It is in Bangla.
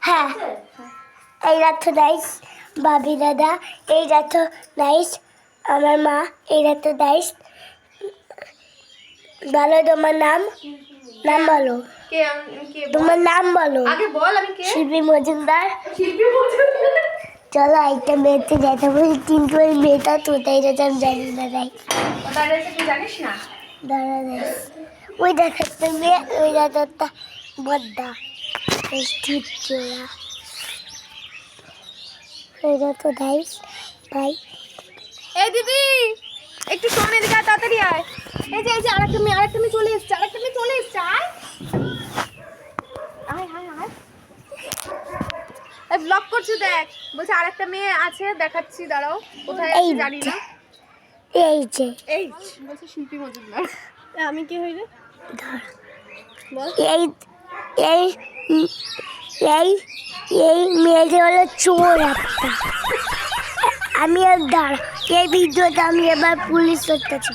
হ্যাঁ এইটা তো নাইস বাবি দাদা, এইটা তো নাইস আমার মা, এইটা তো নাইস। বলো তোমার নাম, নাম বলো, তোমার নাম বলো। আগে বল আমি কে? শিল্পী মজুমদার। শিল্পী মজুমদার। চলো একটা মেয়েতে যেতে বলি, কিন্তু ওই মেয়েটা কোথায় যেতে আমি জানি না। তাই কোথায় রয়েছে তুই জানিস না? দাঁড়া ওই দেখাচ্ছে মেয়ে, ওই একটা বড্ডা স্থির চোরা, ওইটা তো নাইস ভাই। এই দিদি একটু শোন, এদিকে আয়, তাড়াতাড়ি আয়। এই যে আরেকটা মেয়ে চলে এসছে, আয় আয় আয় আয়। এই ব্লগ করছি দেখ, বলছে আরেকটা মেয়ে আছে, দেখাচ্ছি দাঁড়াও কোথায় আছে জানি না। এই যে এই বলছে শিল্পী মজুমদার। আমি কি হই রে? এই এই এই এই মেয়েটা হলো চোর একটা। আমি আর দাঁড় এই ভিডিওটা আমি এবার পুলিশ করতেছি।